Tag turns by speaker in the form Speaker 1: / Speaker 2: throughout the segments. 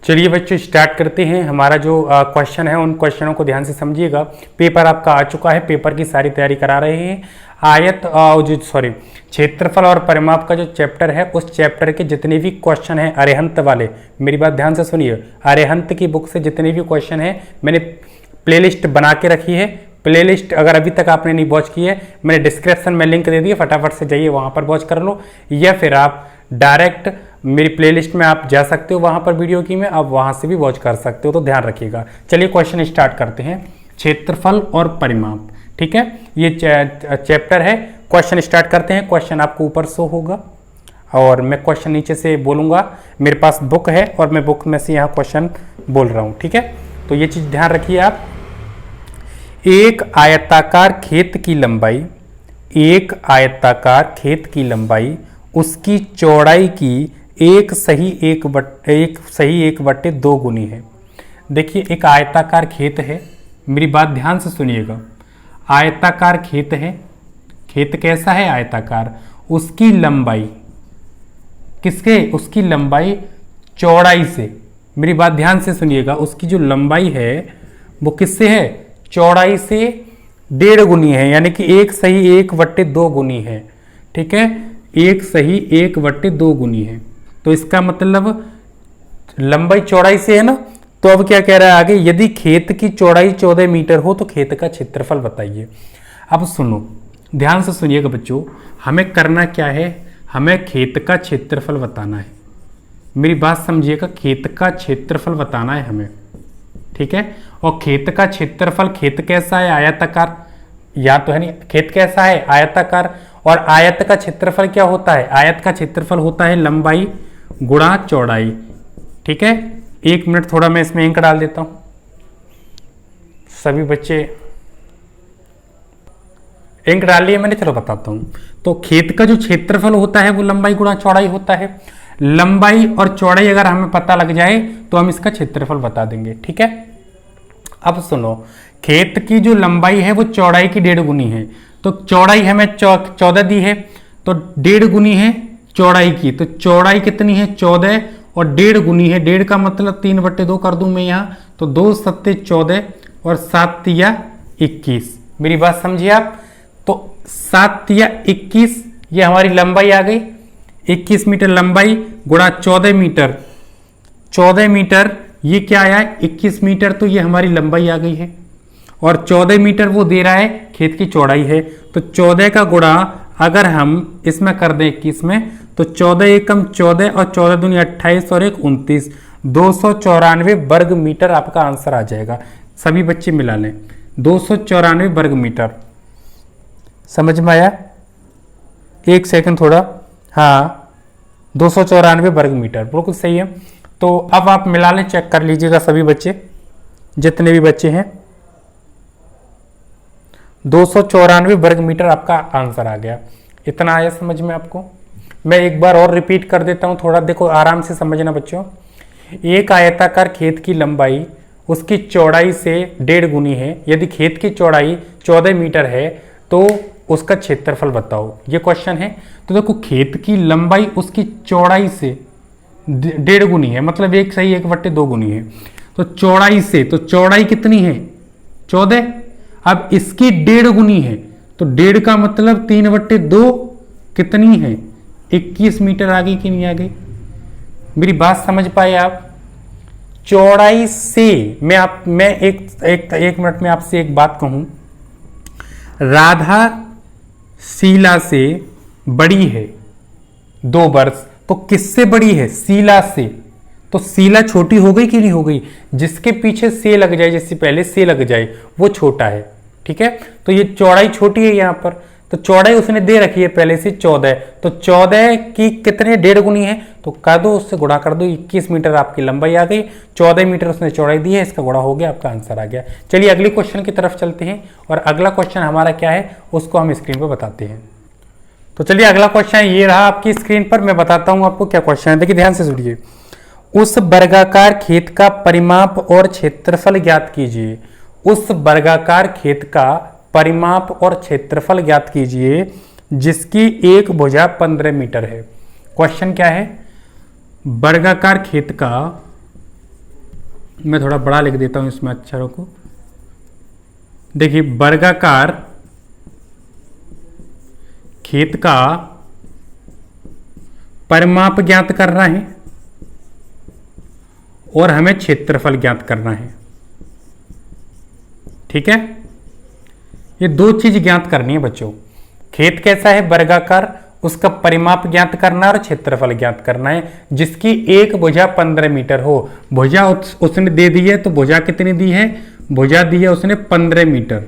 Speaker 1: चलिए बच्चों स्टार्ट करते हैं। हमारा जो क्वेश्चन है उन क्वेश्चनों को ध्यान से समझिएगा। पेपर आपका आ चुका है, पेपर की सारी तैयारी करा रहे हैं। क्षेत्रफल और परिमाप का जो चैप्टर है उस चैप्टर के जितने भी क्वेश्चन हैं अरेहंत वाले, मेरी बात ध्यान से सुनिए, अरेहंत की बुक से जितने भी क्वेश्चन हैं मैंने प्लेलिस्ट बना के रखी है। प्लेलिस्ट अगर अभी तक आपने नहीं वॉच की है, मैंने डिस्क्रिप्शन में लिंक दे दिया, फटाफट से जाइए वहाँ पर वॉच कर लो, या फिर आप डायरेक्ट मेरी प्लेलिस्ट में आप जा सकते हो, वहाँ पर वीडियो की में आप वहाँ से भी वॉच कर सकते हो, तो ध्यान रखिएगा। चलिए क्वेश्चन स्टार्ट करते हैं। क्षेत्रफल और परिमाप, ठीक है, ये चैप्टर है। क्वेश्चन स्टार्ट करते हैं। क्वेश्चन आपको ऊपर शो होगा और मैं क्वेश्चन नीचे से बोलूँगा। मेरे पास बुक है और मैं बुक में से यहाँ क्वेश्चन बोल रहा हूँ, ठीक है। तो ये चीज़ ध्यान रखिए आप। एक आयताकार खेत की लंबाई, एक आयताकार खेत की लंबाई उसकी चौड़ाई की एक सही एक बट्टे दो गुनी है। देखिए एक आयताकार खेत है, मेरी बात ध्यान से सुनिएगा। आयताकार खेत है, खेत कैसा है? आयताकार। उसकी लंबाई उसकी लंबाई चौड़ाई से, मेरी बात ध्यान से सुनिएगा, उसकी जो लंबाई है वो किससे है? चौड़ाई से 1.5 गुनी है, यानी कि एक सही 1/2 गुनी है, ठीक है। एक सही 1/2 गुनी है, तो इसका मतलब लंबाई चौड़ाई से है ना। तो अब क्या कह रहा है आगे, यदि खेत की चौड़ाई 14 मीटर हो तो खेत का क्षेत्रफल बताइए। अब सुनो, ध्यान से सुनिएगा बच्चों, हमें करना क्या है? हमें खेत का क्षेत्रफल बताना है। मेरी बात समझिएगा, खेत का क्षेत्रफल बताना है हमें, ठीक है। और खेत का क्षेत्रफल, खेत कैसा है? आयताकार, या तो है नहीं, खेत कैसा है? आयताकार। और आयत का क्षेत्रफल क्या होता है? आयत का क्षेत्रफल होता है लंबाई गुणा चौड़ाई, ठीक है। 1 मिनट, थोड़ा मैं इसमें इंक डाल देता हूं। सभी बच्चे इंक डाल लिए मैंने, चलो बताता हूं। तो खेत का जो क्षेत्रफल होता है वो लंबाई गुणा चौड़ाई होता है। लंबाई और चौड़ाई अगर हमें पता लग जाए तो हम इसका क्षेत्रफल बता देंगे, ठीक है। अब सुनो, खेत की जो लंबाई है वो चौड़ाई की 1.5 गुनी है, तो चौड़ाई हमें 14 दी है, तो 1.5 गुनी है चौड़ाई की, तो चौड़ाई कितनी है? 14 और 1.5 गुनी है, 1.5 का मतलब 3/2 कर दूं मैं यहाँ, तो 2 सत्ते 14 और 7 तिया 21। मेरी बात समझिए आप। तो 7 तिया 21, ये हमारी लंबाई आ गई। 21 मीटर लंबाई गुणा 14 मीटर, 14 मीटर ये क्या आया? 21 मीटर, तो ये हमारी लंबाई आ गई है। और 14 मीटर वो दे रहा है, खेत की चौड़ाई है, तो 14 का गुणा अगर हम इसमें कर दें 21 में, तो 14 एकम 14 और 14 दूनी 28 और 1 29, 294 वर्ग मीटर आपका आंसर आ जाएगा। सभी बच्चे मिला लें, 294 वर्ग मीटर। समझ में आया? 1 सेकंड थोड़ा, हाँ 294 वर्ग मीटर, बिल्कुल सही है। तो अब आप मिला लें, चेक कर लीजिएगा सभी बच्चे, जितने भी बच्चे हैं। 294 वर्ग मीटर आपका आंसर आ गया। इतना आया समझ में आपको? मैं एक बार और रिपीट कर देता हूं, थोड़ा देखो आराम से समझना बच्चों। एक आयताकार खेत की लंबाई उसकी चौड़ाई से 1.5 गुनी है। यदि खेत की चौड़ाई 14 मीटर है तो उसका क्षेत्रफल बताओ, ये क्वेश्चन है। तो देखो खेत की लंबाई उसकी चौड़ाई से 1.5 गुनी है, मतलब एक सही 1/2 गुनी है। तो चौड़ाई से, तो चौड़ाई कितनी है? 14। अब इसकी 1.5 गुनी है, तो 1.5 का मतलब 3/2 कितनी है? 21 मीटर आ गई कि नहीं आ गई? मेरी बात समझ पाए आप? चौड़ाई से मैं एक मिनट में आपसे एक बात कहूं, राधा शीला से बड़ी है 2 वर्ष, तो किससे बड़ी है? शीला से। तो शीला छोटी हो गई कि नहीं हो गई? जिसके पीछे से लग जाए, जिससे पहले से लग जाए वो छोटा है, ठीक है। तो ये चौड़ाई छोटी है यहाँ पर, तो चौड़ाई उसने दे रखी है पहले से 14, तो 14 की कितने 1.5 गुनी है, तो कर दो, उससे गुणा कर दो, 21 मीटर आपकी लंबाई आ गई, 14 मीटर उसने चौड़ाई दी है, इसका गुणा हो गया, आपका आंसर आ गया। चलिए अगले क्वेश्चन की तरफ चलते हैं, और अगला क्वेश्चन हमारा क्या है उसको हम स्क्रीन पर बताते हैं। तो चलिए अगला क्वेश्चन ये रहा आपकी स्क्रीन पर, मैं बताता हूँ आपको क्या क्वेश्चन है। देखिए ध्यान से सुनिए। उस वर्गाकार खेत का परिमाप और क्षेत्रफल ज्ञात कीजिए। उस वर्गाकार खेत का परिमाप और क्षेत्रफल ज्ञात कीजिए जिसकी एक भुजा 15 मीटर है। क्वेश्चन क्या है? वर्गाकार खेत का मैं थोड़ा बड़ा लिख देता हूँ इसमें अक्षरों को। देखिए, वर्गाकार खेत का परिमाप ज्ञात करना है और हमें क्षेत्रफल ज्ञात करना है। ठीक है, ये दो चीज ज्ञात करनी है बच्चों। खेत कैसा है, वर्गाकार, उसका परिमाप ज्ञात करना है और क्षेत्रफल ज्ञात करना है, जिसकी एक भुजा 15 मीटर हो। भुजा उसने दे दी है, तो भुजा कितनी दी है, भुजा दी है उसने 15 मीटर।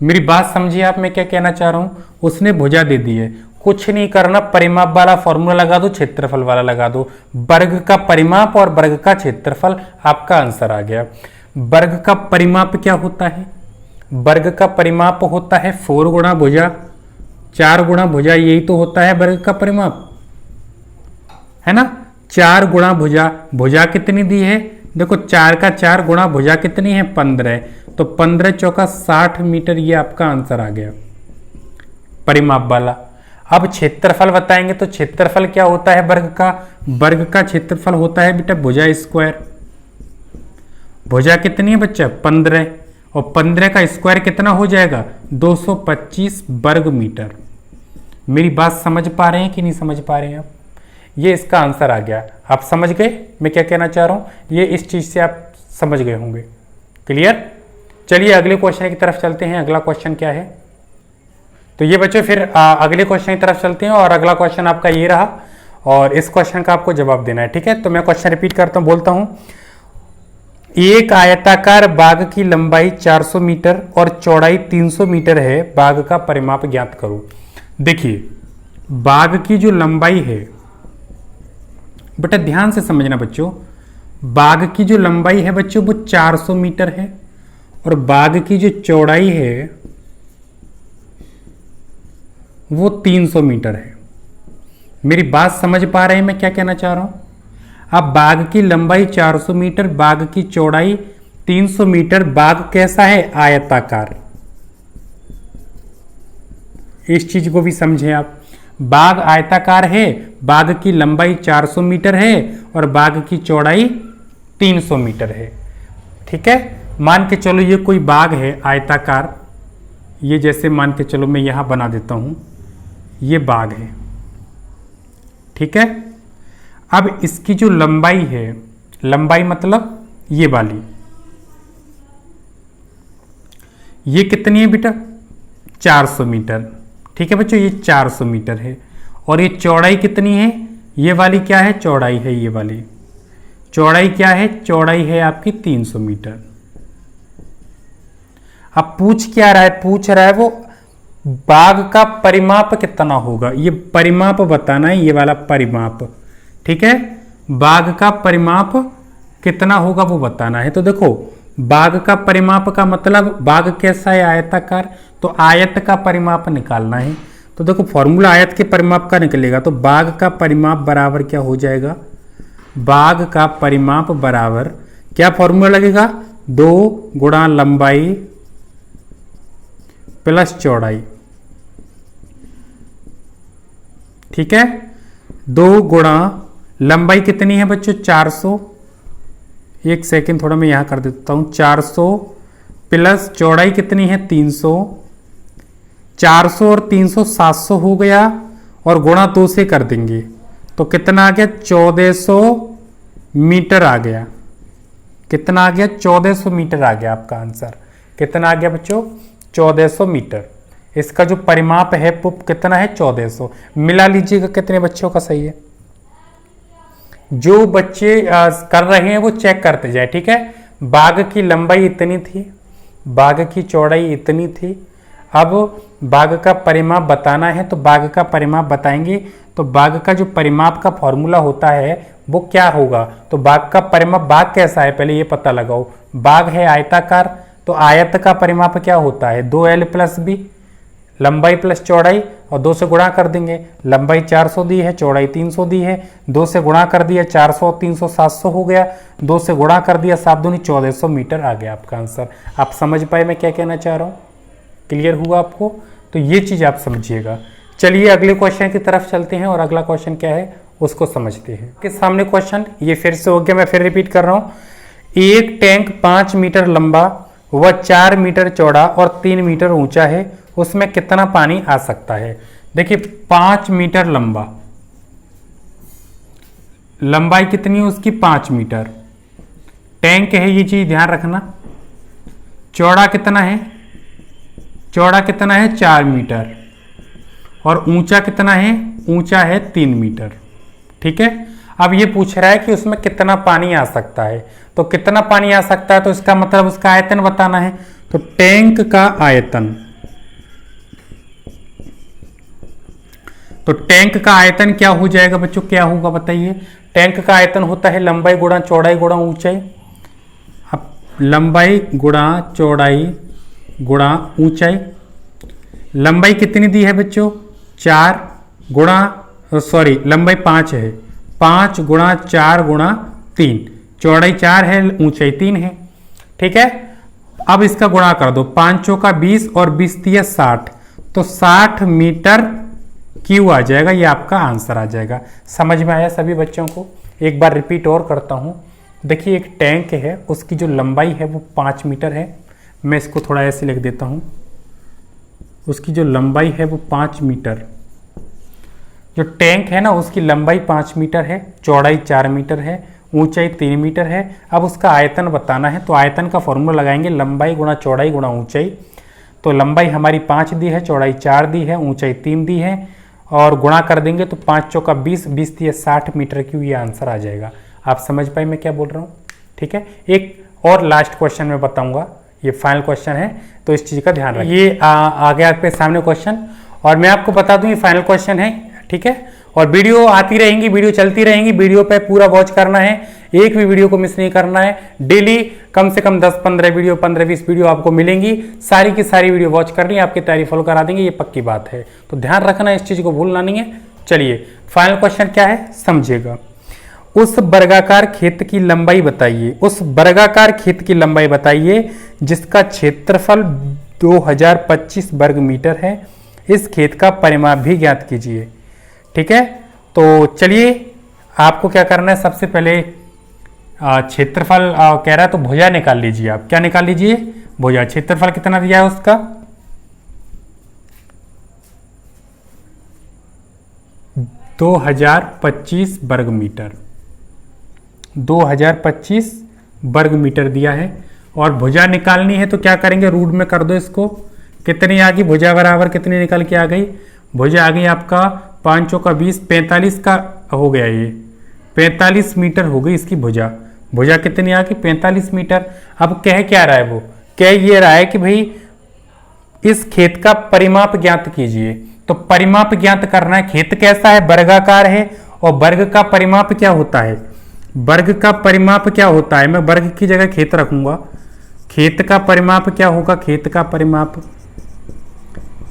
Speaker 1: मेरी बात समझिए आप, मैं क्या कहना चाह रहा हूं। उसने भुजा दे दी है, कुछ नहीं करना, परिमाप वाला फॉर्मूला लगा दो, क्षेत्रफल वाला लगा दो। वर्ग का परिमाप और वर्ग का क्षेत्रफल, आपका आंसर आ गया। वर्ग का परिमाप क्या होता है, वर्ग का परिमाप होता है 4 गुणा भुजा, 4 गुणा भुजा, यही तो होता है वर्ग का परिमाप, है ना। 4 गुणा भुजा, भुजा कितनी दी है, देखो 4 का 4 गुणा भुजा कितनी है 15, तो 15 चौका 60 मीटर, ये आपका आंसर आ गया परिमाप वाला। अब क्षेत्रफल बताएंगे, तो क्षेत्रफल क्या होता है वर्ग का, वर्ग का क्षेत्रफल होता है बेटा भुजा स्क्वायर। भुजा कितनी है बच्चा 15, और 15 का स्क्वायर कितना हो जाएगा 225 वर्ग मीटर। मेरी बात समझ पा रहे हैं कि नहीं समझ पा रहे हैं आप, ये इसका आंसर आ गया। आप समझ गए मैं क्या कहना चाह रहा हूं, ये इस चीज से आप समझ गए होंगे। क्लियर, चलिए अगले क्वेश्चन की तरफ चलते हैं। अगला क्वेश्चन क्या है, तो ये बच्चों फिर अगले क्वेश्चन की तरफ चलते हैं, और अगला क्वेश्चन आपका ये रहा, और इस क्वेश्चन का आपको जवाब देना है। ठीक है, तो मैं क्वेश्चन रिपीट करता हूं, बोलता हूं। एक आयताकार बाग की लंबाई 400 मीटर और चौड़ाई 300 मीटर है, बाग का परिमाप ज्ञात करो। देखिए, बाग की जो लंबाई है, बेटा ध्यान से समझना बच्चों, बाग की जो लंबाई है बच्चों वो 400 मीटर है, और बाग की जो चौड़ाई है वो 300 मीटर है। मेरी बात समझ पा रहे हैं मैं क्या कहना चाह रहा हूं। अब बाग की लंबाई 400 मीटर, बाग की चौड़ाई 300 मीटर, बाग कैसा है आयताकार। इस चीज को भी समझें आप, बाग आयताकार है, बाग की लंबाई 400 मीटर है और बाग की चौड़ाई 300 मीटर है। ठीक है, मान के चलो ये कोई बाग है आयताकार, ये जैसे मान के चलो मैं यहां बना देता हूं, ये बाग है। ठीक है, अब इसकी जो लंबाई है, लंबाई मतलब ये वाली, ये कितनी है बेटा 400 मीटर। ठीक है बच्चों, ये 400 मीटर है, और ये चौड़ाई कितनी है, ये वाली क्या है चौड़ाई है, ये वाली चौड़ाई क्या है, चौड़ाई है आपकी 300 मीटर। अब पूछ क्या रहा है, पूछ रहा है वो बाग का परिमाप कितना होगा, ये परिमाप बताना है, ये वाला परिमाप। ठीक है, बाग का परिमाप कितना होगा वो बताना है। तो देखो, बाग का परिमाप का मतलब बाग कैसा है आयताकार, तो आयत का परिमाप निकालना है। तो देखो फॉर्मूला आयत के परिमाप का निकलेगा, तो बाग का परिमाप बराबर क्या हो जाएगा, बाग का परिमाप बराबर क्या फॉर्मूला लगेगा, 2 गुणा लंबाई प्लस चौड़ाई। ठीक है, 2 गुणा लंबाई कितनी है बच्चों 400, एक सेकेंड थोड़ा मैं यहां कर देता हूं, 400 प्लस चौड़ाई कितनी है 300, 400 और 300 700 हो गया, और गुणा 2 से कर देंगे तो कितना आ गया 1400 मीटर आ गया। कितना आ गया 1400 मीटर आ गया आपका आंसर। कितना आ गया बच्चों 1400 मीटर। इसका जो परिमाप है वो कितना है 1400। मिला लीजिएगा कितने बच्चों का सही है। जो बच्चे कर रहे हैं वो चेक करते जाए। ठीक है, बाग की लंबाई इतनी थी, बाग की चौड़ाई इतनी थी। अब बाग का परिमाप बताना है तो बाग का परिमाप बताएंगे। तो बाग का जो परिमाप का फॉर्मूला होता है वो क्या होगा, तो बाग का परिमाप, बाग कैसा है पहले ये पता लगाओ। बाग है आयताकार, तो आयत का परिमाप क्या होता है 2l प्लस बी, लंबाई प्लस चौड़ाई, और 2 से गुणा कर देंगे। लंबाई 400 दी है, चौड़ाई 300 दी है, 2 से गुणा कर दिया, 400 और 300 700 हो गया, 2 से गुणा कर दिया, 7 दूनी 1400 मीटर आ गया आपका आंसर। आप समझ पाए मैं क्या कहना चाह रहा हूँ, क्लियर हुआ आपको। तो ये चीज़ आप समझिएगा। चलिए अगले क्वेश्चन की तरफ चलते हैं और अगला क्वेश्चन क्या है उसको समझते हैं। के सामने क्वेश्चन ये फिर से हो गया, मैं फिर रिपीट कर रहा हूँ। एक टैंक 5 मीटर लंबा व 4 मीटर चौड़ा और 3 मीटर ऊंचा है, उसमें कितना पानी आ सकता है। देखिए 5 मीटर लंबा, लंबाई कितनी है उसकी 5 मीटर, टैंक है ये चीज ध्यान रखना। चौड़ा कितना है, चौड़ा कितना है 4 मीटर, और ऊंचा कितना है, ऊंचा है 3 मीटर। ठीक है, अब ये पूछ रहा है कि उसमें कितना पानी आ सकता है, तो कितना पानी आ सकता है तो इसका मतलब उसका आयतन बताना है। तो टैंक का आयतन, तो टैंक का आयतन क्या हो जाएगा बच्चों, क्या होगा बताइए। टैंक का आयतन होता है लंबाई गुणा चौड़ाई गुणा ऊंचाई। अब लंबाई गुणा चौड़ाई गुणा ऊंचाई, लंबाई कितनी दी है बच्चों 4 गुणा सॉरी लंबाई 5 है, 5 गुणा 4 गुणा 3, चौड़ाई 4 है ऊंचाई 3 है। ठीक है, अब इसका गुणा कर दो, 5 चौका 20 और 20 दिया 60, तो 60 मीटर क्यू आ जाएगा, ये आपका आंसर आ जाएगा। समझ में आया सभी बच्चों को। एक बार रिपीट और करता हूं। देखिए एक टैंक है, उसकी जो लंबाई है वो 5 मीटर है, मैं इसको थोड़ा ऐसे लिख देता हूं। उसकी जो लंबाई है वो 5 मीटर, जो टैंक है ना उसकी लंबाई 5 मीटर है, चौड़ाई 4 मीटर है, ऊंचाई 3 मीटर है। अब उसका आयतन बताना है, तो आयतन का फॉर्मूला लगाएंगे लंबाई गुणा चौड़ाई गुणा ऊंचाई। तो लंबाई हमारी 5 दी है, चौड़ाई 4 दी है, ऊंचाई 3 दी है, और गुणा कर देंगे तो 5 चौका 20, 20 दिए 60 मीटर क्यूब, ये आंसर आ जाएगा। आप समझ पाए मैं क्या बोल रहा हूँ। ठीक है, एक और लास्ट क्वेश्चन में बताऊंगा, ये फाइनल क्वेश्चन है तो इस चीज का ध्यान रखिए। ये आ गया आपके सामने क्वेश्चन, और मैं आपको बता दूं ये फाइनल क्वेश्चन है। ठीक है, और वीडियो आती रहेंगी, वीडियो चलती रहेंगी, वीडियो पे पूरा वॉच करना है, एक भी वीडियो को मिस नहीं करना है। डेली कम से कम 10-15 वीडियो, 15-20 वीडियो आपको मिलेंगी, सारी की सारी वीडियो वॉच करनी है, आपकी तैयारी फॉलो करा देंगे, ये पक्की बात है। तो ध्यान रखना, इस चीज को भूलना नहीं है। चलिए फाइनल क्वेश्चन क्या है समझिएगा। उस वर्गाकार खेत की लंबाई बताइए, उस वर्गाकार खेत की लंबाई बताइए जिसका क्षेत्रफल 2025 वर्ग मीटर है, इस खेत का परिमाप भी ज्ञात कीजिए। ठीक है, तो चलिए आपको क्या करना है, सबसे पहले क्षेत्रफल कह रहा है तो भुजा निकाल लीजिए। आप क्या निकाल लीजिए, भुजा। क्षेत्रफल कितना दिया है उसका 2025 वर्ग मीटर, 2025 वर्ग मीटर दिया है, और भुजा निकालनी है तो क्या करेंगे, रूट में कर दो इसको। कितनी आ गई भुजा, बराबर कितनी निकल के आ गई, भुजा आ गई आपका 5 चौका 20, 45 का हो गया, ये 45 मीटर हो गई इसकी भुजा। भुजा कितनी आ गई 45 मीटर। अब कह क्या रहा है, वो कह ये रहा है कि भाई इस खेत का परिमाप ज्ञात कीजिए। तो परिमाप ज्ञात करना है, खेत कैसा है, वर्गाकार है, और वर्ग का परिमाप क्या होता है, वर्ग का परिमाप क्या होता है, मैं वर्ग की जगह खेत रखूंगा। खेत का परिमाप क्या होगा, खेत का परिमाप,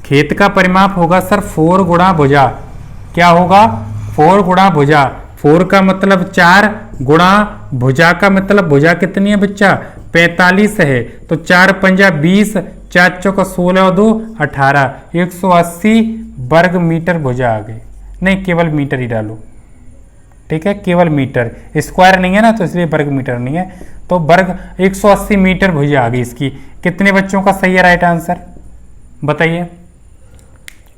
Speaker 1: खेत का परिमाप होगा सर 4 गुणा भुजा। क्या होगा 4 गुणा भुजा, 4 का मतलब 4 गुणा भुजा का मतलब भुजा कितनी है बच्चा 45 है, तो 4 पंजा 20, 4 चौका 16 और 2 18, 180 वर्ग मीटर भुजा आ गई। नहीं केवल मीटर ही डालो, ठीक है, केवल मीटर, स्क्वायर नहीं है ना तो इसलिए वर्ग मीटर नहीं है। तो वर्ग 180 मीटर भुजा आ गई इसकी। कितने बच्चों का सही है राइट आंसर बताइए,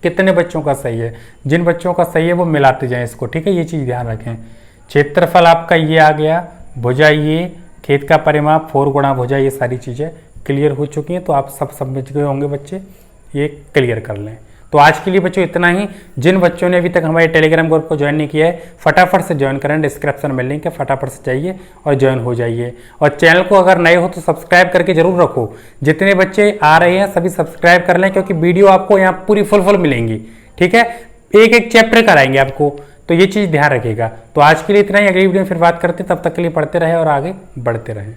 Speaker 1: कितने बच्चों का सही है। जिन बच्चों का सही है वो मिलाते जाएं इसको, ठीक है, ये चीज़ ध्यान रखें। क्षेत्रफल आपका ये आ गया, भुजा ये, खेत का परिमाप 4 गुणा भुजा, ये सारी चीज़ें क्लियर हो चुकी हैं। तो आप सब समझ गए होंगे बच्चे, ये क्लियर कर लें। तो आज के लिए बच्चों इतना ही। जिन बच्चों ने अभी तक हमारे टेलीग्राम ग्रुप को ज्वाइन नहीं किया है फटाफट से ज्वाइन करें, डिस्क्रिप्शन में लिंक है, फटाफट से जाइए और ज्वाइन हो जाइए। और चैनल को अगर नए हो तो सब्सक्राइब करके जरूर रखो। जितने बच्चे आ रहे हैं सभी सब्सक्राइब कर लें, क्योंकि वीडियो आपको यहाँ पूरी फुल मिलेंगी, ठीक है, एक एक चैप्टर कराएंगे आपको, तो ये चीज़ ध्यान रखिएगा। तो आज के लिए इतना ही, अगली वीडियो में फिर बात करते हैं, तब तक के लिए पढ़ते रहे और आगे बढ़ते रहें।